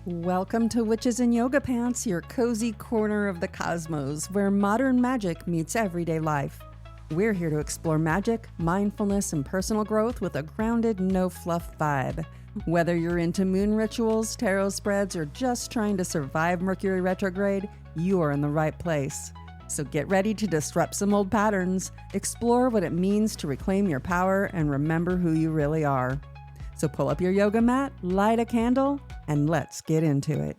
Welcome to Witches and Yoga Pants, your cozy corner of the cosmos where modern magic meets everyday life. We're here to explore magic, mindfulness, and personal growth with a grounded, no-fluff vibe. Whether you're into moon rituals, tarot spreads, or just trying to survive Mercury retrograde, you are in the right place. So get ready to disrupt some old patterns, explore what it means to reclaim your power, and remember who you really are. So pull up your yoga mat, light a candle, and let's get into it.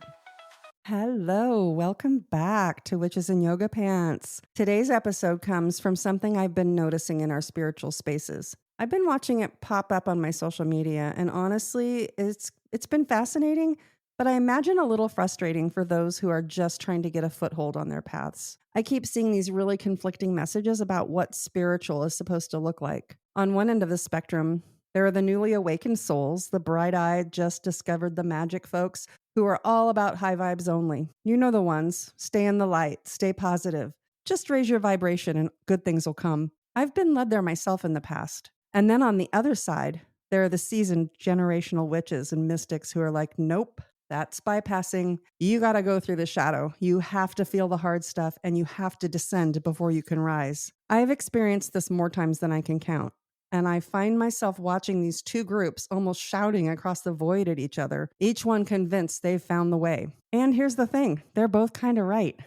Hello, welcome back to Witches and Yoga Pants. Today's episode comes from something I've been noticing in our spiritual spaces. I've been watching it pop up on my social media, and honestly, it's been fascinating, but I imagine a little frustrating for those who are just trying to get a foothold on their paths. I keep seeing these really conflicting messages about what spiritual is supposed to look like. On one end of the spectrum, there are the newly awakened souls, the bright-eyed, just discovered the magic folks who are all about high vibes only. You know the ones. Stay in the light. Stay positive. Just raise your vibration and good things will come. I've been led there myself in the past. And then on the other side, there are the seasoned generational witches and mystics who are like, nope, that's bypassing. You got to go through the shadow. You have to feel the hard stuff and you have to descend before you can rise. I have experienced this more times than I can count. And I find myself watching these two groups almost shouting across the void at each other, each one convinced they've found the way. And here's the thing, they're both kind of right.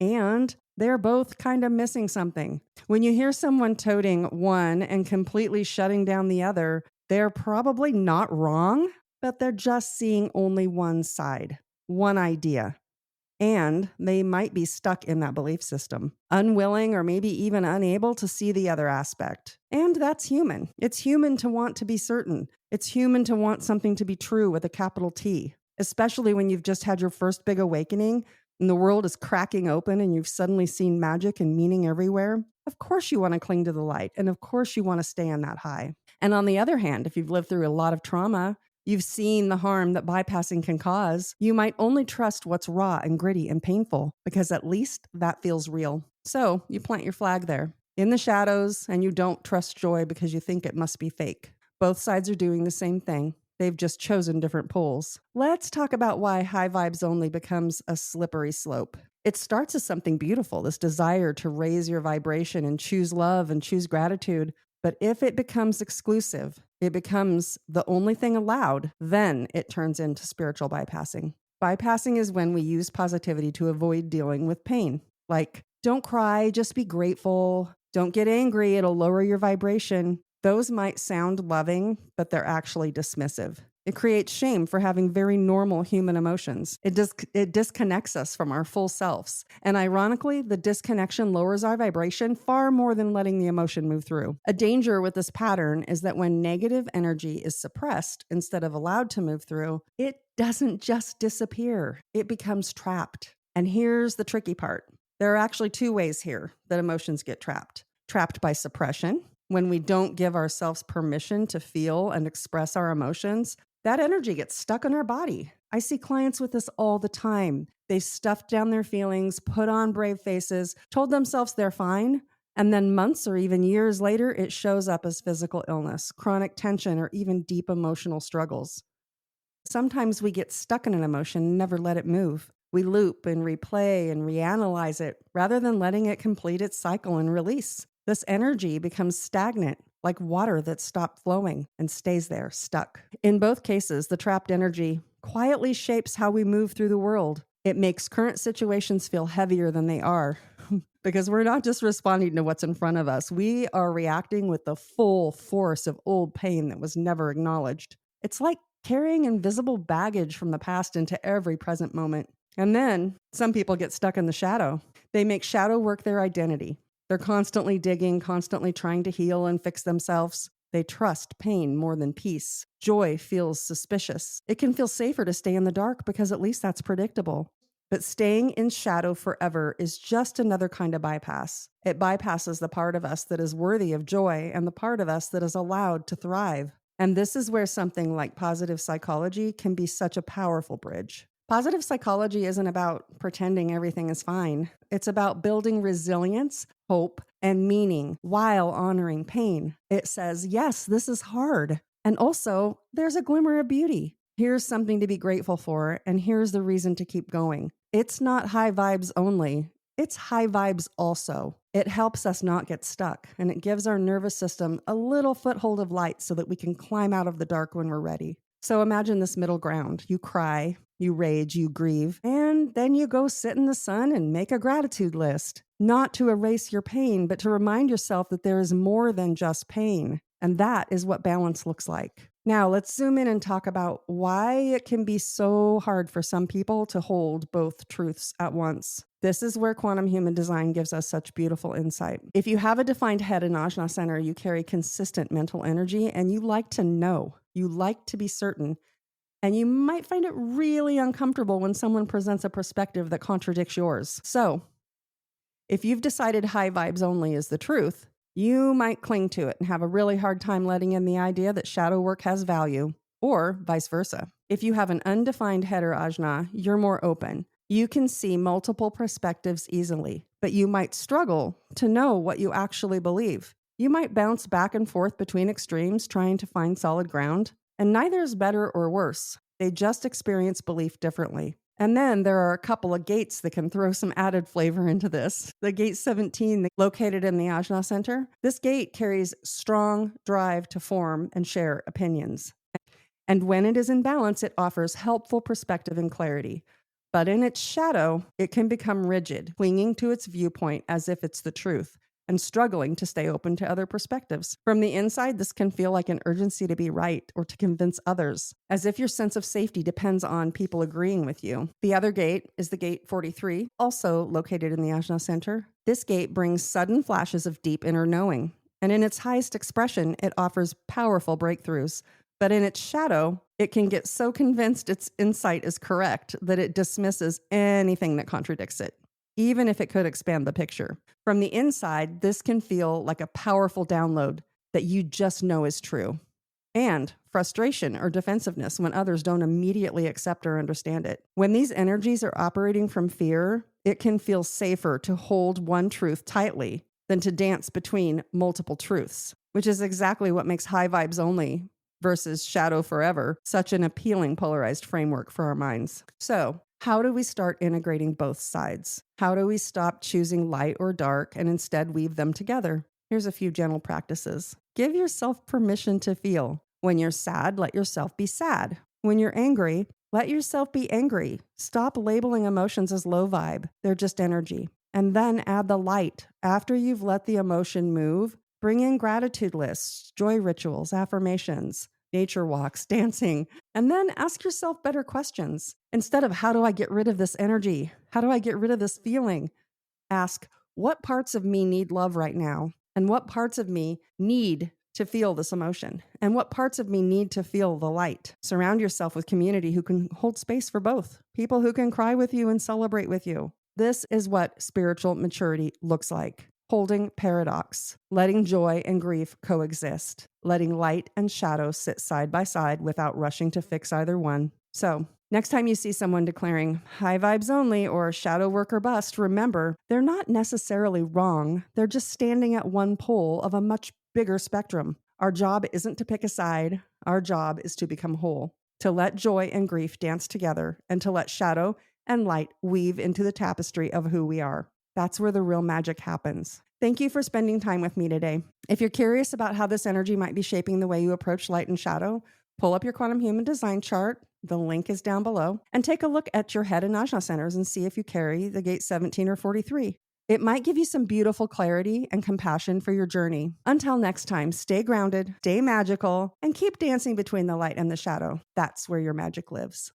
And they're both kind of missing something. When you hear someone toting one and completely shutting down the other, they're probably not wrong, but they're just seeing only one side, one idea. And they might be stuck in that belief system, unwilling or maybe even unable to see the other aspect. And that's human. It's human to want to be certain. It's human to want something to be true with a capital T, especially when you've just had your first big awakening and the world is cracking open and you've suddenly seen magic and meaning everywhere. Of course you want to cling to the light, and of course you want to stay on that high. And on the other hand, if you've lived through a lot of trauma, you've seen the harm that bypassing can cause, you might only trust what's raw and gritty and painful because at least that feels real. So you plant your flag there in the shadows and you don't trust joy because you think it must be fake. Both sides are doing the same thing. They've just chosen different poles. Let's talk about why high vibes only becomes a slippery slope. It starts as something beautiful, this desire to raise your vibration and choose love and choose gratitude. But if it becomes exclusive, it becomes the only thing allowed, then it turns into spiritual bypassing. Bypassing is when we use positivity to avoid dealing with pain. Like, don't cry, just be grateful. Don't get angry, it'll lower your vibration. Those might sound loving, but they're actually dismissive. It creates shame for having very normal human emotions. It disconnects us from our full selves. And ironically, the disconnection lowers our vibration far more than letting the emotion move through. A danger with this pattern is that when negative energy is suppressed instead of allowed to move through, it doesn't just disappear. It becomes trapped. And here's the tricky part. There are actually two ways here that emotions get trapped. Trapped by suppression, when we don't give ourselves permission to feel and express our emotions. That energy gets stuck in our body. I see clients with this all the time. They stuffed down their feelings, put on brave faces, told themselves they're fine, and then months or even years later, it shows up as physical illness, chronic tension, or even deep emotional struggles. Sometimes we get stuck in an emotion and never let it move. We loop and replay and reanalyze it rather than letting it complete its cycle and release. This energy becomes stagnant, like water that stopped flowing and stays there, stuck. In both cases, the trapped energy quietly shapes how we move through the world. It makes current situations feel heavier than they are because we're not just responding to what's in front of us. We are reacting with the full force of old pain that was never acknowledged. It's like carrying invisible baggage from the past into every present moment. And then some people get stuck in the shadow. They make shadow work their identity. They're constantly digging, constantly trying to heal and fix themselves. They trust pain more than peace. Joy feels suspicious. It can feel safer to stay in the dark because at least that's predictable. But staying in shadow forever is just another kind of bypass. It bypasses the part of us that is worthy of joy and the part of us that is allowed to thrive. And this is where something like positive psychology can be such a powerful bridge. Positive psychology isn't about pretending everything is fine. It's about building resilience, hope, and meaning while honoring pain. It says, yes, this is hard. And also, there's a glimmer of beauty. Here's something to be grateful for, and here's the reason to keep going. It's not high vibes only. It's high vibes also. It helps us not get stuck, and it gives our nervous system a little foothold of light so that we can climb out of the dark when we're ready. So imagine this middle ground. You cry, you rage, you grieve, and then you go sit in the sun and make a gratitude list. Not to erase your pain, but to remind yourself that there is more than just pain. And that is what balance looks like. Now, let's zoom in and talk about why it can be so hard for some people to hold both truths at once. This is where quantum human design gives us such beautiful insight. If you have a defined head and ajna center, you carry consistent mental energy and you like to know, you like to be certain, and you might find it really uncomfortable when someone presents a perspective that contradicts yours. So, if you've decided high vibes only is the truth, you might cling to it and have a really hard time letting in the idea that shadow work has value, or vice versa. If you have an undefined head or ajna, you're more open. You can see multiple perspectives easily, but you might struggle to know what you actually believe. You might bounce back and forth between extremes trying to find solid ground, and neither is better or worse. They just experience belief differently. And then there are a couple of gates that can throw some added flavor into this. The gate 17, located in the ajna center, this gate carries strong drive to form and share opinions. And when it is in balance, it offers helpful perspective and clarity. But in its shadow, it can become rigid, clinging to its viewpoint as if it's the truth, and struggling to stay open to other perspectives. From the inside, this can feel like an urgency to be right or to convince others, as if your sense of safety depends on people agreeing with you. The other gate is the gate 43, also located in the ajna center. This gate brings sudden flashes of deep inner knowing, and in its highest expression, it offers powerful breakthroughs. But in its shadow, it can get so convinced its insight is correct that it dismisses anything that contradicts it, even if it could expand the picture. From the inside, this can feel like a powerful download that you just know is true. And frustration or defensiveness when others don't immediately accept or understand it. When these energies are operating from fear, it can feel safer to hold one truth tightly than to dance between multiple truths, which is exactly what makes high vibes only versus shadow forever such an appealing polarized framework for our minds. So, how do we start integrating both sides? How do we stop choosing light or dark and instead weave them together? Here's a few gentle practices. Give yourself permission to feel. When you're sad, let yourself be sad. When you're angry, let yourself be angry. Stop labeling emotions as low vibe. They're just energy. And then add the light. After you've let the emotion move, bring in gratitude lists, joy rituals, affirmations, nature walks, dancing, and then ask yourself better questions. Instead of, how do I get rid of this energy? How do I get rid of this feeling? Ask, what parts of me need love right now? And what parts of me need to feel this emotion? And what parts of me need to feel the light? Surround yourself with community who can hold space for both. People who can cry with you and celebrate with you. This is what spiritual maturity looks like. Holding paradox, letting joy and grief coexist, letting light and shadow sit side by side without rushing to fix either one. So, next time you see someone declaring high vibes only or shadow work or bust, remember, they're not necessarily wrong. They're just standing at one pole of a much bigger spectrum. Our job isn't to pick a side. Our job is to become whole, to let joy and grief dance together, and to let shadow and light weave into the tapestry of who we are. That's where the real magic happens. Thank you for spending time with me today. If you're curious about how this energy might be shaping the way you approach light and shadow, pull up your quantum human design chart. The link is down below. And take a look at your head and ajna centers and see if you carry the gate 17 or 43. It might give you some beautiful clarity and compassion for your journey. Until next time, stay grounded, stay magical, and keep dancing between the light and the shadow. That's where your magic lives.